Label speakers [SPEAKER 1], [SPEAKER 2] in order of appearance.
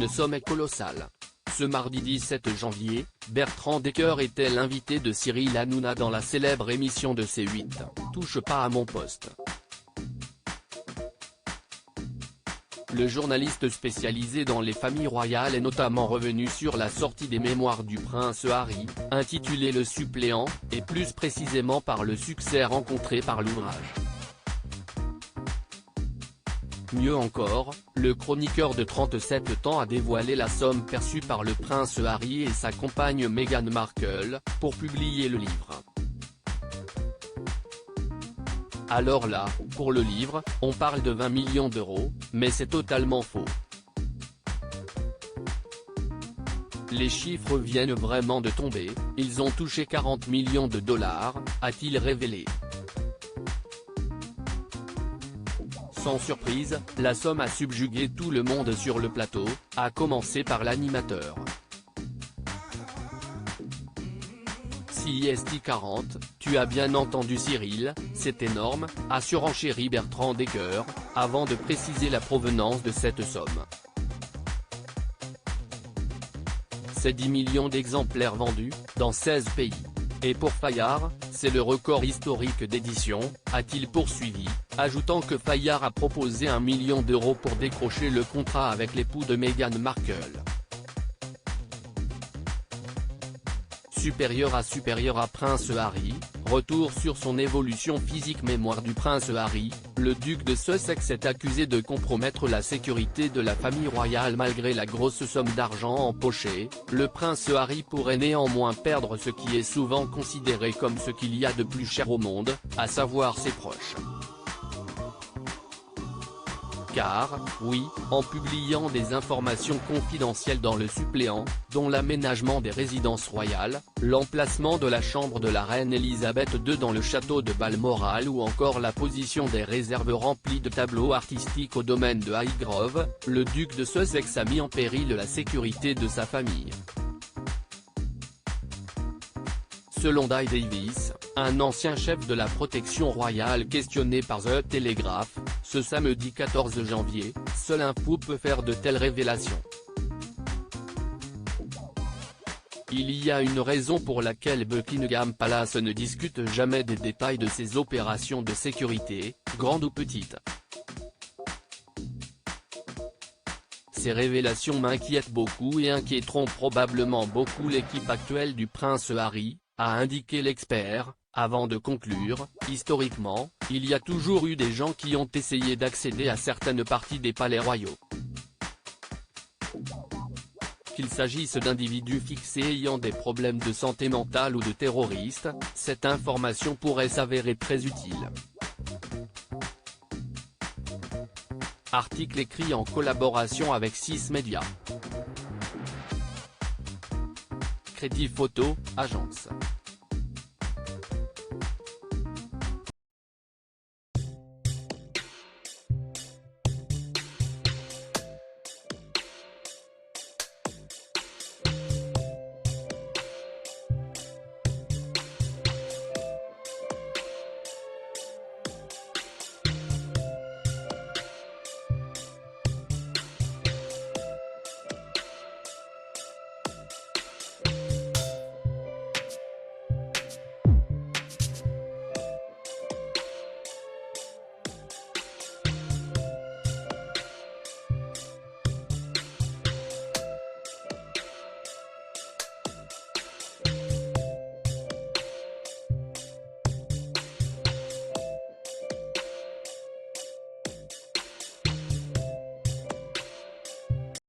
[SPEAKER 1] une somme est colossale. Ce mardi 17 janvier, Bertrand Decker était l'invité de Cyril Hanouna dans la célèbre émission de C8, Touche pas à mon poste. Le journaliste spécialisé dans les familles royales est notamment revenu sur la sortie des mémoires du prince Harry, intitulé Le Suppléant, et plus précisément par le succès rencontré par l'ouvrage. Mieux encore, le chroniqueur de 37 ans a dévoilé la somme perçue par le prince Harry et sa compagne Meghan Markle, pour publier le livre. Alors là, pour le livre, on parle de 20 millions d'euros, mais c'est totalement faux. Les chiffres viennent vraiment de tomber, ils ont touché 40 millions de dollars, a-t-il révélé. Sans surprise, la somme a subjugué tout le monde sur le plateau, à commencer par l'animateur. CIST 40, tu as bien entendu Cyril, c'est énorme, a surenchéri Bertrand Decker, avant de préciser la provenance de cette somme. C'est 10 millions d'exemplaires vendus, dans 16 pays. Et pour Fayard, c'est le record historique d'édition, a-t-il poursuivi, ajoutant que Fayard a proposé 1 million d'euros pour décrocher le contrat avec l'époux de Meghan Markle. Supérieur à Prince Harry, retour sur son évolution physique. Mémoire du prince Harry, le duc de Sussex est accusé de compromettre la sécurité de la famille royale malgré la grosse somme d'argent empochée. Le prince Harry pourrait néanmoins perdre ce qui est souvent considéré comme ce qu'il y a de plus cher au monde, à savoir ses proches. Car, oui, en publiant des informations confidentielles dans Le Suppléant, dont l'aménagement des résidences royales, l'emplacement de la chambre de la reine Elisabeth II dans le château de Balmoral ou encore la position des réserves remplies de tableaux artistiques au domaine de Highgrove, le duc de Sussex a mis en péril la sécurité de sa famille. Selon Dai Davis, un ancien chef de la protection royale questionné par The Telegraph, ce samedi 14 janvier, seule info peut faire de telles révélations. Il y a une raison pour laquelle Buckingham Palace ne discute jamais des détails de ses opérations de sécurité, grandes ou petites. Ces révélations m'inquiètent beaucoup et inquiéteront probablement beaucoup l'équipe actuelle du prince Harry, a indiqué l'expert, avant de conclure, historiquement, il y a toujours eu des gens qui ont essayé d'accéder à certaines parties des palais royaux. Qu'il s'agisse d'individus fixés ayant des problèmes de santé mentale ou de terroristes, cette information pourrait s'avérer très utile. Article écrit en collaboration avec 6 médias. Crédit Photo, agence.